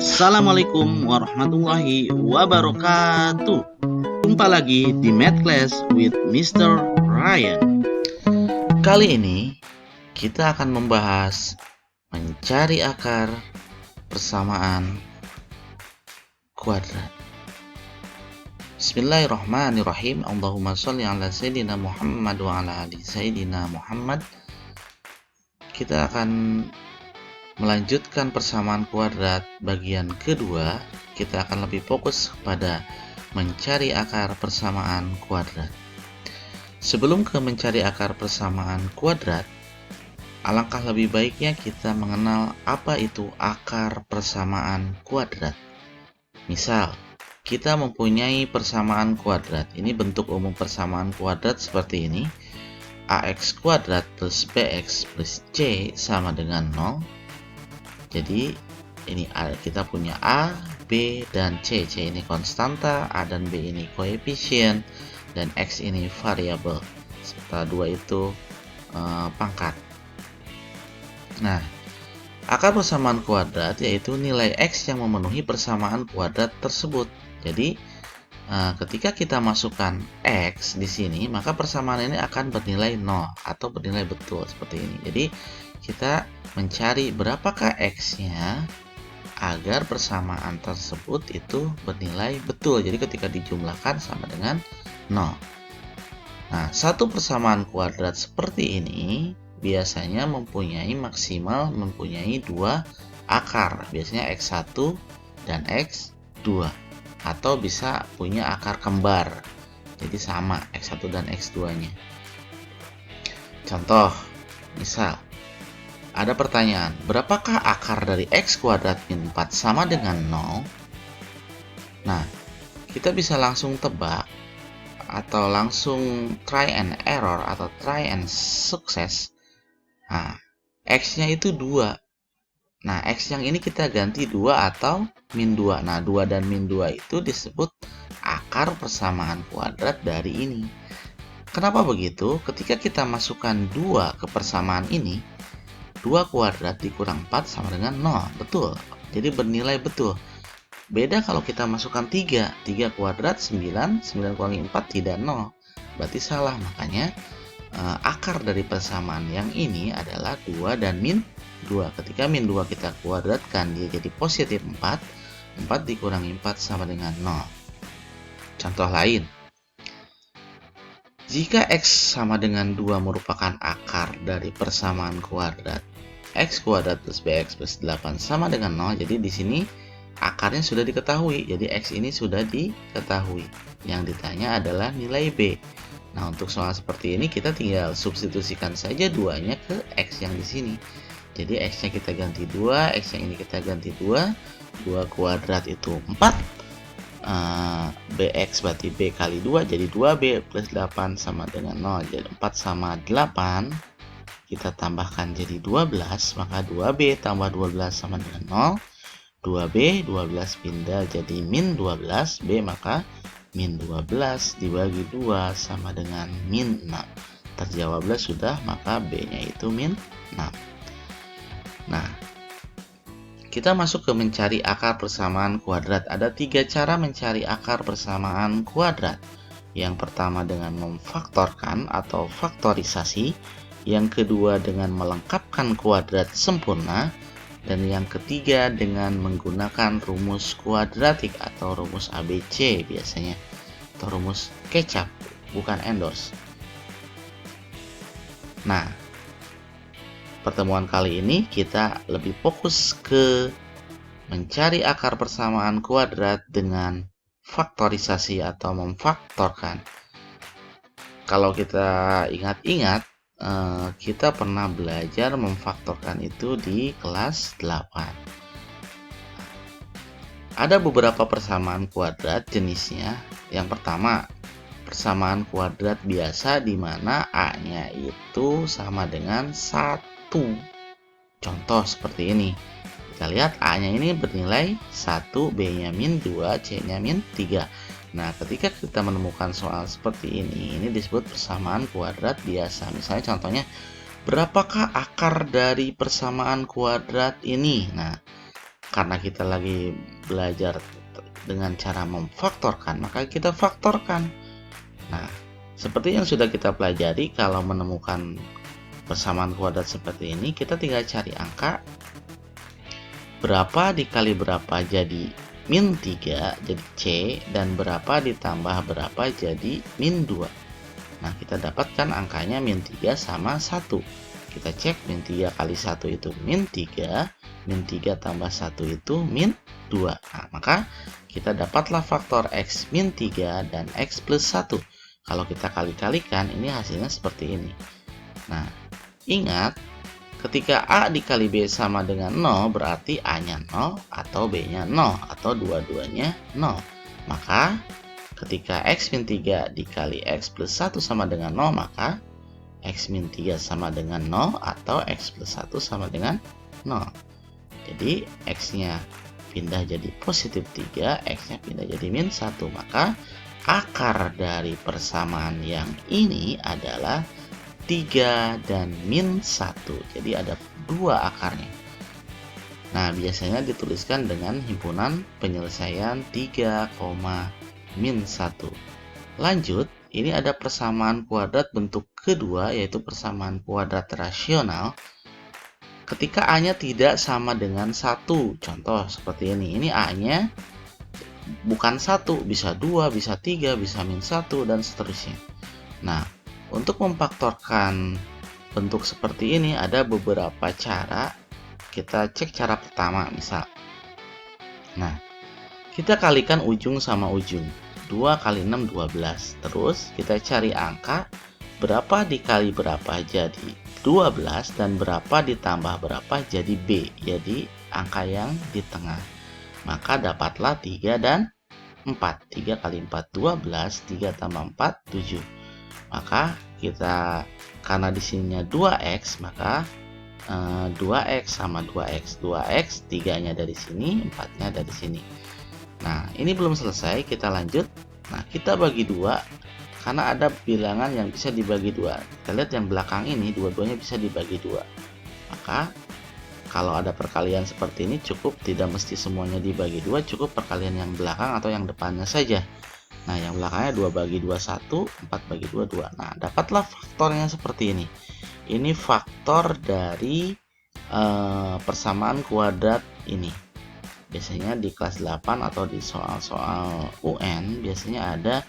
Assalamualaikum warahmatullahi wabarakatuh. Jumpa lagi di Math Class with Mr. Ryan. Kali ini kita akan membahas mencari akar persamaan kuadrat. Bismillahirrahmanirrahim. Allahumma sholli ala sayyidina Muhammad wa ala ali sayyidina Muhammad. Kita akan melanjutkan persamaan kuadrat bagian kedua. Kita akan lebih fokus pada mencari akar persamaan kuadrat. Sebelum ke mencari akar persamaan kuadrat, alangkah lebih baiknya kita mengenal apa itu akar persamaan kuadrat. Misal, kita mempunyai persamaan kuadrat. Ini bentuk umum persamaan kuadrat seperti ini. AX kuadrat plus BX plus C sama dengan 0. Jadi ini kita punya A, B, dan C. C ini konstanta, A dan B ini koefisien, dan X ini variabel. Serta 2 itu pangkat. Nah, akar persamaan kuadrat yaitu nilai X yang memenuhi persamaan kuadrat tersebut. Jadi ketika kita masukkan X di sini, maka persamaan ini akan bernilai 0 atau bernilai betul seperti ini. Jadi kita mencari berapakah X-nya agar persamaan tersebut itu bernilai betul. Jadi ketika dijumlahkan sama dengan 0. Nah, satu persamaan kuadrat seperti ini biasanya maksimal mempunyai 2 akar. Biasanya X1 dan X2. Atau bisa punya akar kembar. Jadi sama X1 dan X2-nya. Contoh, misal ada pertanyaan, berapakah akar dari X kuadrat min 4 sama dengan 0? Nah, kita bisa langsung tebak atau langsung try and error atau try and success. Nah, X-nya itu 2. Nah, X yang ini kita ganti 2 atau min 2. Nah, 2 dan min 2 itu disebut akar persamaan kuadrat dari ini. Kenapa begitu? Ketika kita masukkan 2 ke persamaan ini, 2 kuadrat dikurang 4 sama dengan 0. Betul. Jadi bernilai betul. Beda kalau kita masukkan 3. 3 kuadrat 9. 9 kurangi 4 tidak 0. Berarti salah. Makanya akar dari persamaan yang ini adalah 2 dan min 2. Ketika min 2 kita kuadratkan, dia jadi positif 4. 4 dikurangi 4 sama dengan 0. Contoh lain. Jika X sama dengan 2 merupakan akar dari persamaan kuadrat X kuadrat plus BX plus 8 sama dengan 0, jadi di sini akarnya sudah diketahui. Jadi X ini sudah diketahui. Yang ditanya adalah nilai B. Nah, untuk soal seperti ini kita tinggal substitusikan saja 2-nya ke X yang di sini. Jadi X-nya kita ganti 2, X yang ini kita ganti 2. 2 kuadrat itu 4. BX berarti B kali 2, jadi 2B plus 8 sama dengan 0. Jadi 4 sama 8. Kita tambahkan jadi 12, maka 2B tambah 12 sama dengan 0. 2B, 12 pindah jadi min 12. B maka min 12 dibagi 2 sama dengan min 6. Terjawablah sudah, maka B-nya itu min 6. Nah, kita masuk ke mencari akar persamaan kuadrat. Ada 3 cara mencari akar persamaan kuadrat. Yang pertama dengan memfaktorkan atau faktorisasi. Yang kedua dengan melengkapkan kuadrat sempurna. Dan yang ketiga dengan menggunakan rumus kuadratik atau rumus ABC biasanya. Atau rumus kecap, bukan endorse. Nah, pertemuan kali ini kita lebih fokus ke mencari akar persamaan kuadrat dengan faktorisasi atau memfaktorkan. Kalau kita ingat-ingat, kita pernah belajar memfaktorkan itu di kelas 8. Ada beberapa persamaan kuadrat jenisnya. Yang pertama, persamaan kuadrat biasa di mana A-nya itu sama dengan 1. Contoh seperti ini. Kita lihat A-nya ini bernilai 1, B-nya min 2, C-nya min 3. Nah, ketika kita menemukan soal seperti ini disebut persamaan kuadrat biasa. Misalnya contohnya, berapakah akar dari persamaan kuadrat ini? Nah, karena kita lagi belajar dengan cara memfaktorkan, maka kita faktorkan. Nah, seperti yang sudah kita pelajari, kalau menemukan persamaan kuadrat seperti ini, kita tinggal cari angka. Berapa dikali berapa jadi min 3, jadi C, dan berapa ditambah berapa jadi min 2. Nah, kita dapatkan angkanya min 3 sama 1. Kita cek min 3 kali 1 itu min 3, min 3 tambah 1 itu min 2. Nah, maka kita dapatlah faktor X min 3 dan X plus 1. Kalau kita kali-kalikan, ini hasilnya seperti ini. Nah, ingat, ketika A dikali B sama dengan 0, berarti A-nya 0 atau B-nya 0 atau dua-duanya 0. Maka ketika X min 3 dikali X plus 1 sama dengan 0, maka X min 3 sama dengan 0 atau X plus 1 sama dengan 0. Jadi X-nya pindah jadi positif 3, X-nya pindah jadi min 1. Maka akar dari persamaan yang ini adalah 3 dan min 1. Jadi ada dua akarnya. Nah, biasanya dituliskan dengan himpunan penyelesaian 3, min 1. Lanjut, ini ada persamaan kuadrat bentuk kedua, yaitu persamaan kuadrat rasional. Ketika A-nya tidak sama dengan 1, contoh seperti ini. Ini A-nya bukan 1, bisa 2, bisa 3, bisa min 1, dan seterusnya. Nah, untuk memfaktorkan bentuk seperti ini ada beberapa cara. Kita cek cara pertama misal. Nah, kita kalikan ujung sama ujung. 2 kali 6, 12. Terus kita cari angka. Berapa dikali berapa jadi 12, dan berapa ditambah berapa jadi B. Jadi angka yang di tengah. Maka dapatlah 3 dan 4. 3 kali 4, 12. 3 tambah 4, 7. Maka kita, karena di sininya 2x, maka 2x sama 2x. 2x, 3-nya dari sini, 4-nya dari sini. Nah, ini belum selesai, kita lanjut. Nah, kita bagi 2, karena ada bilangan yang bisa dibagi 2. Kita lihat yang belakang ini, dua-duanya bisa dibagi 2. Maka, kalau ada perkalian seperti ini, cukup, tidak mesti semuanya dibagi 2, cukup perkalian yang belakang atau yang depannya saja. Nah, yang belakangnya 2 bagi 2, 1, 4 bagi 2, 2. Nah, dapatlah faktornya seperti ini. Ini faktor dari persamaan kuadrat ini. Biasanya di kelas 8 atau di soal-soal UN, biasanya ada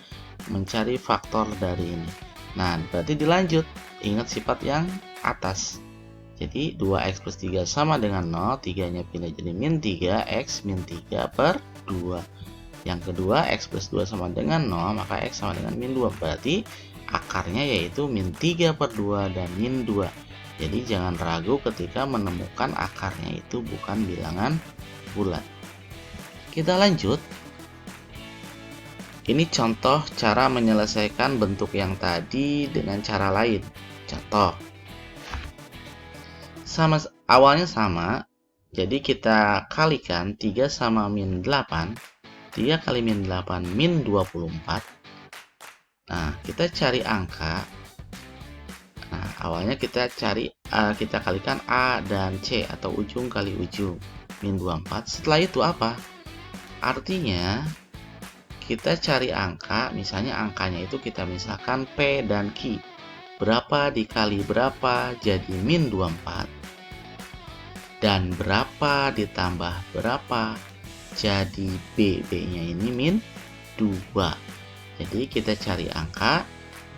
mencari faktor dari ini. Nah, berarti dilanjut. Ingat sifat yang atas. Jadi, 2x plus 3 sama dengan 0. 3-nya pindah jadi min 3, x min 3 per 2. Yang kedua, x plus 2 sama dengan 0, maka x sama dengan min 2. Berarti akarnya yaitu min 3 per 2 dan min 2. Jadi jangan ragu ketika menemukan akarnya itu bukan bilangan bulat. Kita lanjut. Ini contoh cara menyelesaikan bentuk yang tadi dengan cara lain. Contoh. Awalnya sama. Jadi kita kalikan 3 sama min 8. 3 kali min 8 min 24. Nah, kita cari angka. Nah, awalnya kita kalikan A dan C atau ujung kali ujung, min 24. Setelah itu apa? Artinya kita cari angka, misalnya angkanya itu kita misalkan P dan Q. Berapa dikali berapa jadi min 24. Dan berapa ditambah berapa jadi B. B-nya ini min 2. Jadi kita cari angka.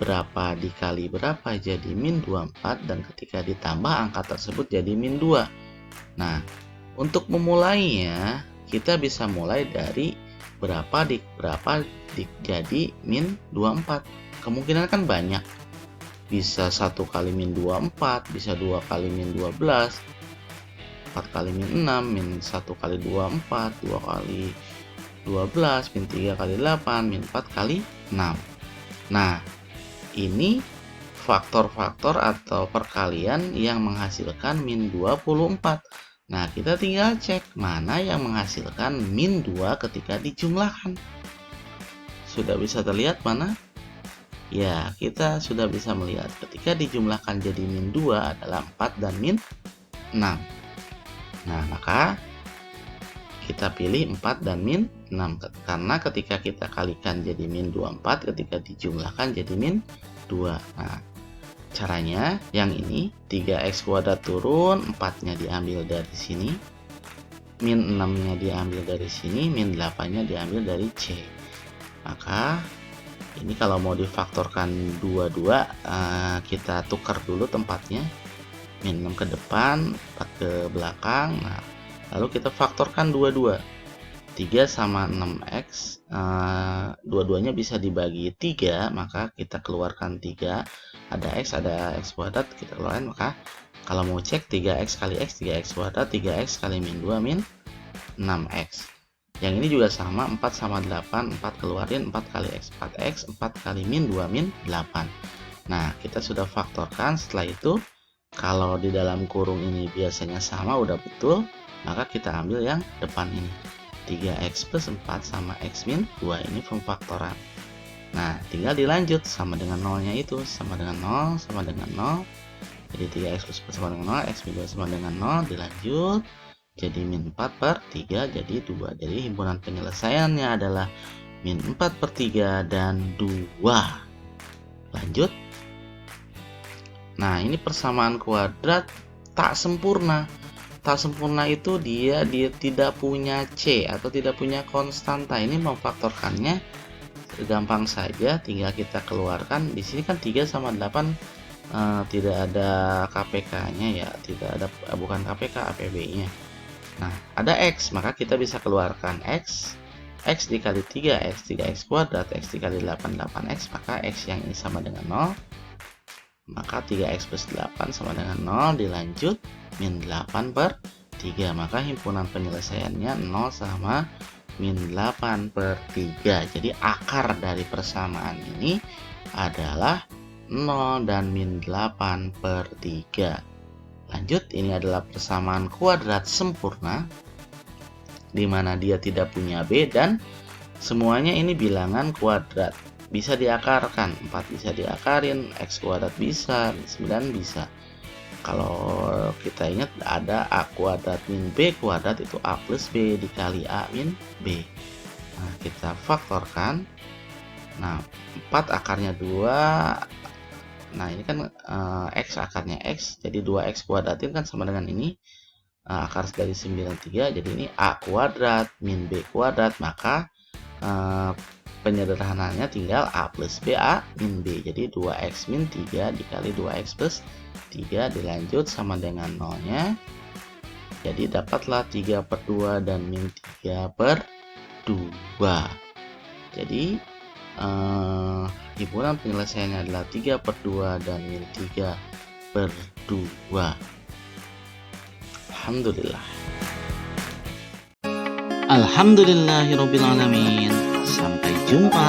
Berapa dikali berapa jadi min 24. Dan ketika ditambah angka tersebut jadi min 2. Nah, untuk memulainya, kita bisa mulai dari berapa jadi min 24. Kemungkinan kan banyak. Bisa 1 kali min 24. Bisa 2 kali min 12. 4 kali min 6, min 1 kali 24, 2 kali 12, min 3 kali 8, min 4 kali 6. Nah, ini faktor-faktor atau perkalian yang menghasilkan min 24. Nah, kita tinggal cek mana yang menghasilkan min 2 ketika dijumlahkan. Sudah bisa terlihat mana? Ya, kita sudah bisa melihat ketika dijumlahkan jadi min 2 adalah 4 dan min 6. Nah, maka kita pilih 4 dan min 6. Karena ketika kita kalikan jadi min 24, ketika dijumlahkan jadi min 2. Nah, caranya yang ini 3x kuadrat turun, 4-nya diambil dari sini, min 6-nya diambil dari sini, min 8-nya diambil dari C. Maka ini kalau mau difaktorkan 22, kita tukar dulu tempatnya. Min 6 ke depan, 4 ke belakang. Nah, lalu kita faktorkan 22. 3 sama 6x, dua-duanya bisa dibagi 3, maka kita keluarkan 3. Ada x, ada x kuadrat, kita keluarkan. Maka kalau mau cek 3x kali x, 3x kuadrat, 3x kali min 2, min 6x. Yang ini juga sama, 4 sama 8, 4 keluarin, 4 kali x, 4x, 4 kali min 2, min 8. Nah, kita sudah faktorkan. Setelah itu, kalau di dalam kurung ini biasanya sama, udah betul, maka kita ambil yang depan ini. 3x plus 4 sama x min 2, ini pemfaktoran. Nah, tinggal dilanjut sama dengan nolnya itu, sama dengan 0, sama dengan 0. Jadi 3x plus 4 sama dengan 0, x min 2 sama dengan 0, dilanjut. Jadi min 4 per 3, jadi 2. Jadi himpunan penyelesaiannya adalah min 4 per 3 dan 2. Lanjut. Nah, ini persamaan kuadrat tak sempurna. Tak sempurna itu dia tidak punya C atau tidak punya konstanta. Ini memfaktorkannya gampang saja, tinggal kita keluarkan. Di sini kan 3 sama 8 tidak ada KPK-nya ya, tidak ada, bukan KPK, APB-nya. Nah, ada X, maka kita bisa keluarkan X dikali 3x, 3x kuadrat, X dikali 8, 8x, maka X yang ini sama dengan 0. Maka 3x plus 8 sama dengan 0, dilanjut min 8 per 3. Maka himpunan penyelesaiannya 0 sama min 8 per 3. Jadi akar dari persamaan ini adalah 0 dan min 8 per 3. Lanjut, ini adalah persamaan kuadrat sempurna, di mana dia tidak punya B dan semuanya ini bilangan kuadrat. Bisa diakarkan, 4 bisa diakarin, x kuadrat bisa, 9 bisa. Kalau kita ingat ada a kuadrat min b kuadrat, itu a plus b dikali a min b. Nah, kita faktorkan. Nah, 4 akarnya 2. Nah, ini kan x akarnya x, jadi 2x kuadratin kan sama dengan ini. Akar dari 93, jadi ini a kuadrat min b kuadrat, maka penyederhanaannya tinggal a plus b, a min b. Jadi 2x min 3 dikali 2x plus 3, dilanjut sama dengan 0-nya. Jadi dapatlah 3 per 2 dan min 3 per 2. Jadi himpunan penyelesaiannya adalah 3 per 2 dan min 3 per 2. Alhamdulillah. Alhamdulillahirobbilalamin. Sampai jumpa.